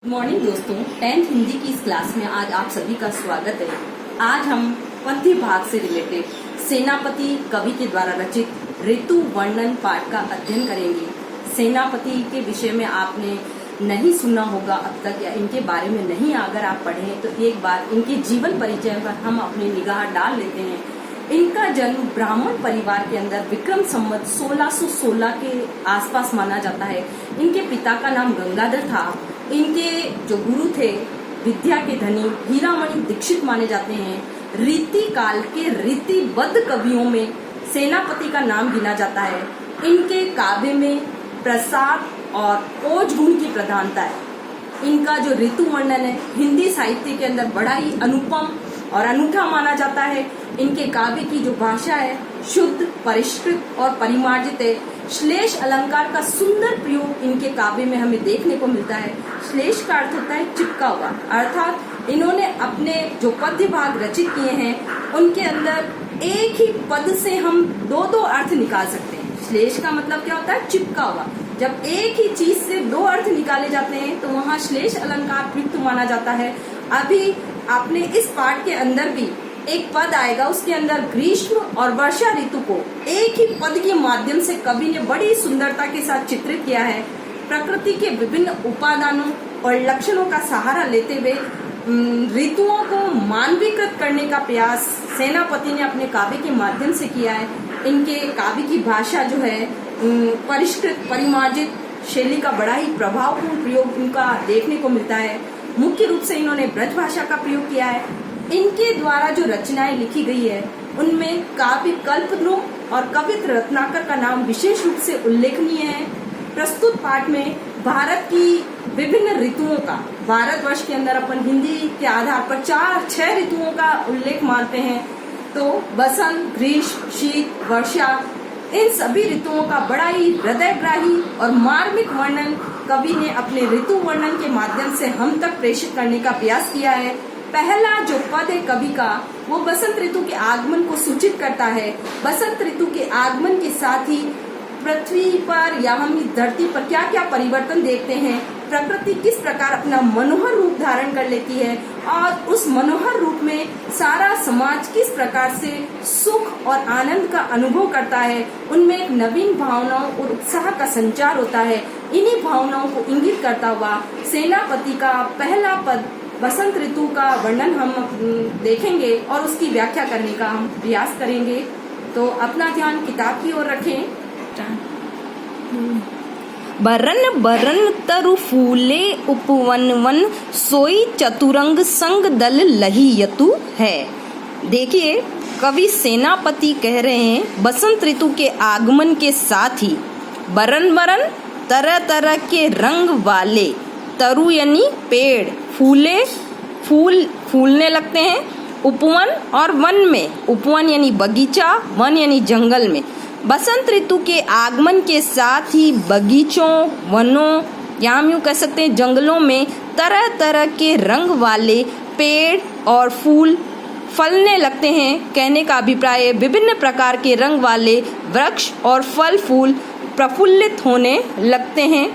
Good morning दोस्तों, 10th Hindi की इस क्लास में आज आप सभी का स्वागत है। आज हम पद्य भाग से रिलेटेड सेनापति कवि के द्वारा रचित ऋतु वर्णन पाठ का अध्ययन करेंगे। सेनापति के विषय में आपने नहीं सुना होगा अब तक, या इनके बारे में नहीं अगर आप पढ़ें तो एक बार इनके जीवन परिचय पर हम अपनी निगाह डाल लेते हैं। इनका जन्म ब्राह्मण परिवार के अंदर विक्रम संवत 1616 के आसपास माना जाता है। इनके पिता का नाम गंगाधर था। इनके जो गुरु थे विद्या के धनी हीरामणि दीक्षित माने जाते हैं। रीति काल के रीतिबद्ध कवियों में सेनापति का नाम गिना जाता है। इनके काव्य में प्रसाद और ओज गुण की प्रधानता है। इनका जो ऋतु वर्णन है हिंदी साहित्य के अंदर बड़ा ही अनुपम और अनूठा माना जाता है। इनके काव्य की जो भाषा है शुद्ध, परिष्कृत और परिमार्जित है। श्लेष अलंकार का सुंदर प्रयोग इनके काव्य में हमें देखने को मिलता है। श्लेष का अर्थ होता है चिपका हुआ, अर्थात इन्होंने अपने जो पद्य भाग रचित किए हैं उनके अंदर एक ही पद से हम दो दो अर्थ निकाल सकते हैं। श्लेष का मतलब क्या होता है? चिपका हुआ। जब एक ही चीज से दो अर्थ निकाले जाते हैं तो वहाँ श्लेष अलंकार प्रयुक्त माना जाता है। अभी आपने इस पाठ के अंदर भी एक पद आएगा, उसके अंदर ग्रीष्म और वर्षा ऋतु को एक ही पद के माध्यम से कवि ने बड़ी सुंदरता के साथ चित्रित किया है। प्रकृति के विभिन्न उपादानों और लक्षणों का सहारा लेते हुए ऋतुओं को मानवीकृत करने का प्रयास सेनापति ने अपने काव्य के माध्यम से किया है। इनके काव्य की भाषा जो है परिष्कृत, परिमार्जित शैली का बड़ा ही प्रभावपूर्ण प्रयोग इनका देखने को मिलता है। मुख्य रूप से इन्होंने ब्रज भाषा का प्रयोग किया है। इनके द्वारा जो रचनाएं लिखी गई है उनमें काव्य कल्पद्रुम और कवित्र रत्नाकर का नाम विशेष रूप से उल्लेखनीय है। प्रस्तुत पाठ में भारत की विभिन्न ऋतुओं का, भारतवर्ष के अंदर अपन हिंदी के आधार पर 4-6 ऋतुओं का उल्लेख मानते हैं, तो बसंत, ग्रीष्म, शीत, वर्षा, इन सभी ऋतुओं का बड़ा ही हृदयग्राही और मार्मिक वर्णन कवि ने अपने ऋतु वर्णन के माध्यम से हम तक प्रेषित करने का प्रयास किया है। पहला जो पद है कवि का वो बसंत ऋतु के आगमन को सूचित करता है। बसंत ऋतु के आगमन के साथ ही पृथ्वी पर या हम इस धरती पर क्या क्या परिवर्तन देखते हैं, प्रकृति किस प्रकार अपना मनोहर रूप धारण कर लेती है और उस मनोहर रूप में सारा समाज किस प्रकार से सुख और आनंद का अनुभव करता है, उनमें एक नवीन भावनाओं और उत्साह का संचार होता है। इन्हीं भावनाओं को इंगित करता हुआ सेनापति का पहला पद बसंत ऋतु का वर्णन हम देखेंगे और उसकी व्याख्या करने का हम प्रयास करेंगे। तो अपना ध्यान किताब की ओर रखें। बरन बरन तरु फूले उपवन वन सोई चतुरंग संग दल लहियतु है। देखिए, कवि सेनापति कह रहे हैं बसंत ऋतु के आगमन के साथ ही बरन बरन तरह तरह के रंग वाले, तरु यानी पेड़, फूलने लगते हैं उपवन और वन में। उपवन यानी बगीचा, वन यानी जंगल में। बसंत ऋतु के आगमन के साथ ही बगीचों, वनों या हम यूँ कह सकते हैं जंगलों में तरह तरह के रंग वाले पेड़ और फूल फलने लगते हैं। कहने का अभिप्राय है विभिन्न प्रकार के रंग वाले वृक्ष और फल फूल प्रफुल्लित होने लगते हैं।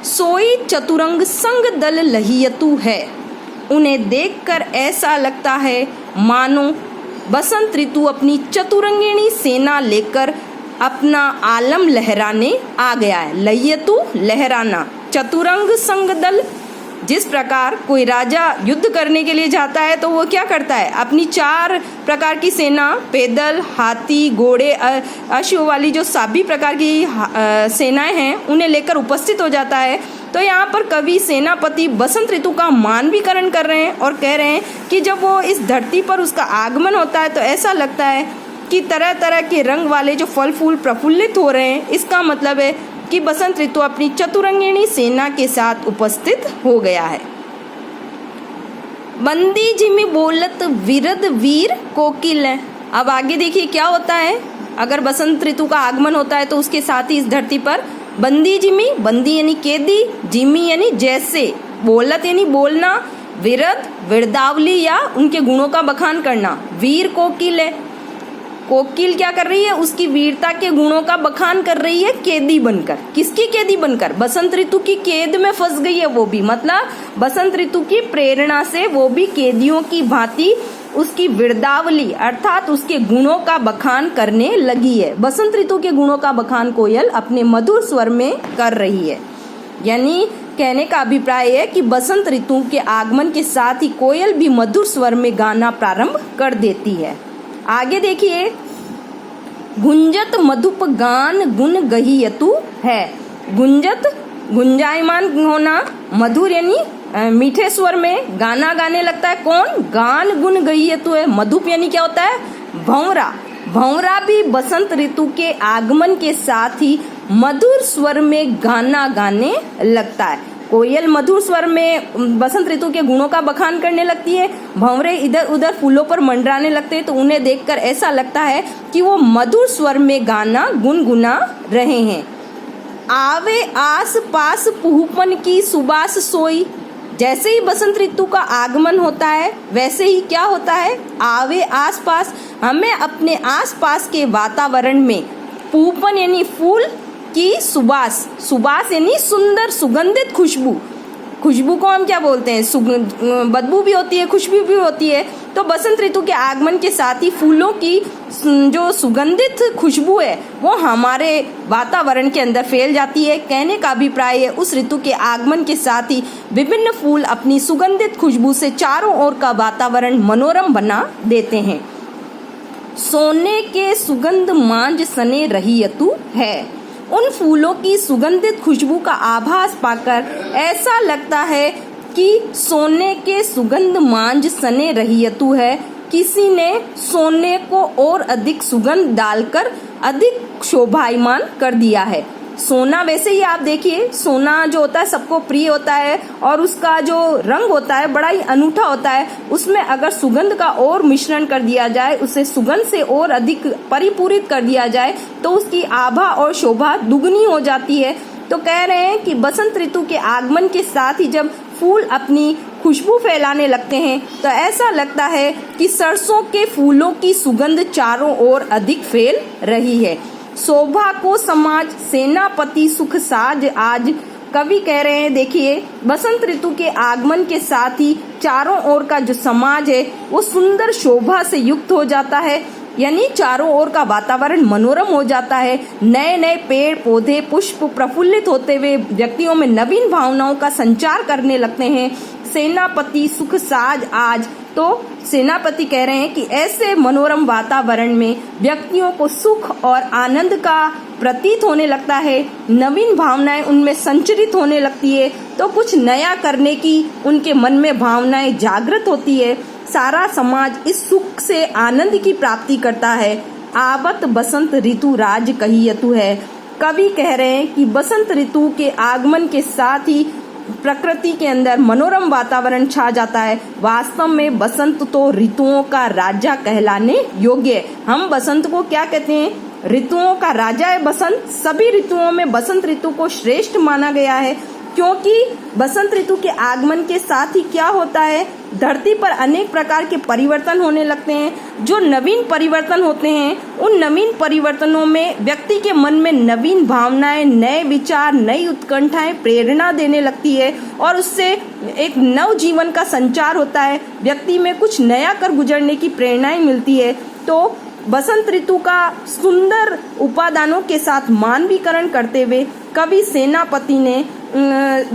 सोई चतुरंग संग दल लहियतु है। उन्हें देखकर ऐसा लगता है मानो बसंत ऋतु अपनी चतुरंगिणी सेना लेकर अपना आलम लहराने आ गया है। लहियतु लहराना, चतुरंग संग दल, जिस प्रकार कोई राजा युद्ध करने के लिए जाता है तो वो क्या करता है, अपनी 4 प्रकार की सेना, पैदल, हाथी, घोड़े, अश्व वाली जो सभी प्रकार की सेनाएं हैं उन्हें लेकर उपस्थित हो जाता है। तो यहाँ पर कवि सेनापति बसंत ऋतु का मानवीकरण कर रहे हैं और कह रहे हैं कि जब वो इस धरती पर उसका आगमन होता है तो ऐसा लगता है कि तरह तरह के रंग वाले जो फल फूल प्रफुल्लित हो रहे हैं। इसका मतलब है कि बसंत ऋतु अपनी चतुरंगिणी सेना के साथ उपस्थित हो गया है। बंदी जिमी बोलत विरद वीर कोकिल है। अब आगे देखिए क्या होता है। अगर बसंत ऋतु का आगमन होता है तो उसके साथ ही इस धरती पर बंदी जिमी, बंदी यानी कैदी, जिमी यानी जैसे, बोलत यानी बोलना, विरद विरदावली या उनके गुणों का बखान करना, वीर कोकिल है। कोकिल क्या कर रही है, उसकी वीरता के गुणों का बखान कर रही है कैदी बनकर। किसकी कैदी बनकर? बसंत ऋतु की कैद में फंस गई है वो भी, मतलब बसंत ऋतु की प्रेरणा से वो भी कैदियों की भांति उसकी विरदावली अर्थात उसके गुणों का बखान करने लगी है। बसंत ऋतु के गुणों का बखान कोयल अपने मधुर स्वर में कर रही है। यानी कहने का अभिप्राय है कि बसंत ऋतु के आगमन के साथ ही कोयल भी मधुर स्वर में गाना प्रारंभ कर देती है। आगे देखिए, गुंजत मधुप गान गुण गहीयतु है। गुंजत गुंजायमान होना, मधुर यानी मीठे स्वर में गाना गाने लगता है। कौन? गान गुण गहीयतु है। मधुप यानी क्या होता है? भंवरा। भंवरा भी बसंत ऋतु के आगमन के साथ ही मधुर स्वर में गाना गाने लगता है। कोयल मधुर स्वर में बसंत ऋतु के गुणों का बखान करने लगती है। भंवरे इधर उधर फूलों पर मंडराने लगते हैं, तो उन्हें देखकर ऐसा लगता है कि वो मधुर स्वर में गाना गुनगुना रहे हैं। आवे आस पास पुहुपन की सुबास सोई। जैसे ही बसंत ऋतु का आगमन होता है वैसे ही क्या होता है? आवे आसपास, हमें अपने आसपास के वातावरण में पुहुपन यानी फूल की सुबास, सुबास यानी सुंदर सुगंधित खुशबू। खुशबू को हम क्या बोलते हैं? बदबू भी होती है, खुशबू भी होती है। तो बसंत ऋतु के आगमन के साथ ही फूलों की जो सुगंधित खुशबू है वो हमारे वातावरण के अंदर फैल जाती है। कहने का अभिप्राय है उस ऋतु के आगमन के साथ ही विभिन्न फूल अपनी सुगंधित खुशबू से चारों ओर का वातावरण मनोरम बना देते हैं। सोने के सुगंध मांझ सने रहीयतु है। उन फूलों की सुगंधित खुशबू का आभास पाकर ऐसा लगता है कि सोने के सुगंध मांझ सने रहीयतु है। किसी ने सोने को और अधिक सुगंध डालकर अधिक शोभायमान कर दिया है। सोना वैसे ही आप देखिए, सोना जो होता है सबको प्रिय होता है और उसका जो रंग होता है बड़ा ही अनूठा होता है। उसमें अगर सुगंध का और मिश्रण कर दिया जाए, उसे सुगंध से और अधिक परिपूरित कर दिया जाए तो उसकी आभा और शोभा दुगनी हो जाती है। तो कह रहे हैं कि बसंत ऋतु के आगमन के साथ ही जब फूल अपनी खुशबू फैलाने लगते हैं तो ऐसा लगता है कि सरसों के फूलों की सुगंध चारों ओर अधिक फैल रही है। शोभा को समाज सेनापति सुख साज आज। कवि कह रहे हैं, देखिए बसंत ऋतु के आगमन के साथ ही चारों ओर का जो समाज है वो सुंदर शोभा से युक्त हो जाता है। यानी चारों ओर का वातावरण मनोरम हो जाता है। नए नए पेड़ पौधे पुष्प प्रफुल्लित होते हुए व्यक्तियों में नवीन भावनाओं का संचार करने लगते हैं। सेनापति सुख साज आज। तो सेनापति कह रहे हैं कि ऐसे मनोरम वातावरण में व्यक्तियों को सुख और आनंद का प्रतीत होने लगता है। नवीन भावनाएं उनमें संचरित होने लगती है, तो कुछ नया करने की उनके मन में भावनाएं जागृत होती है। सारा समाज इस सुख से आनंद की प्राप्ति करता है। आवत बसंत ऋतु राज कहीयतु है। कवि कह रहे हैं कि बसंत ऋतु के आगमन के साथ ही प्रकृति के अंदर मनोरम वातावरण छा जाता है। वास्तव में बसंत तो ऋतुओं का राजा कहलाने योग्य है। हम बसंत को क्या कहते हैं? ऋतुओं का राजा है बसंत। सभी ऋतुओं में बसंत ऋतु को श्रेष्ठ माना गया है, क्योंकि बसंत ऋतु के आगमन के साथ ही क्या होता है? धरती पर अनेक प्रकार के परिवर्तन होने लगते हैं। जो नवीन परिवर्तन होते हैं उन नवीन परिवर्तनों में व्यक्ति के मन में नवीन भावनाएं, नए विचार, नई उत्कंठाएं प्रेरणा देने लगती है और उससे एक नव जीवन का संचार होता है। व्यक्ति में कुछ नया कर गुजरने की प्रेरणाएं मिलती है। तो बसंत ऋतु का सुंदर उपादानों के साथ मानवीकरण करते हुए कवि सेनापति ने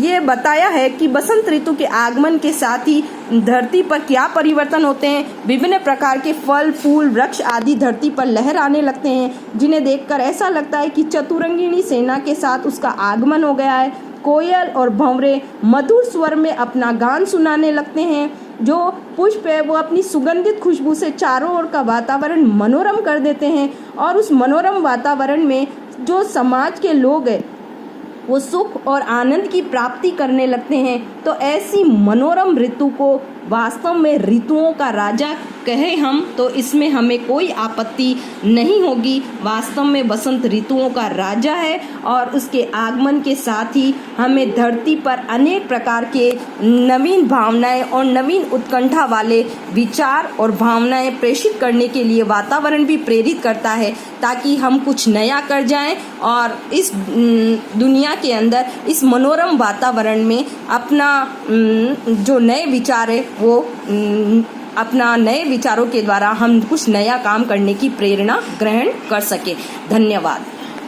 ये बताया है कि बसंत ऋतु के आगमन के साथ ही धरती पर क्या परिवर्तन होते हैं। विभिन्न प्रकार के फल फूल वृक्ष आदि धरती पर लहराने लगते हैं, जिन्हें देखकर ऐसा लगता है कि चतुरंगिणी सेना के साथ उसका आगमन हो गया है। कोयल और भंवरे मधुर स्वर में अपना गान सुनाने लगते हैं। जो पुष्प है वो अपनी सुगंधित खुशबू से चारों ओर का वातावरण मनोरम कर देते हैं और उस मनोरम वातावरण में जो समाज के लोग हैं वो सुख और आनंद की प्राप्ति करने लगते हैं। तो ऐसी मनोरम ऋतु को वास्तव में ऋतुओं का राजा कहे हम तो इसमें हमें कोई आपत्ति नहीं होगी। वास्तव में बसंत ऋतुओं का राजा है और उसके आगमन के साथ ही हमें धरती पर अनेक प्रकार के नवीन भावनाएं और नवीन उत्कंठा वाले विचार और भावनाएं प्रेषित करने के लिए वातावरण भी प्रेरित करता है, ताकि हम कुछ नया कर जाएं और इस दुनिया के अंदर इस मनोरम वातावरण में अपना जो नए विचार है वो अपना नए विचारों के द्वारा हम कुछ नया काम करने की प्रेरणा ग्रहण कर सके। धन्यवाद।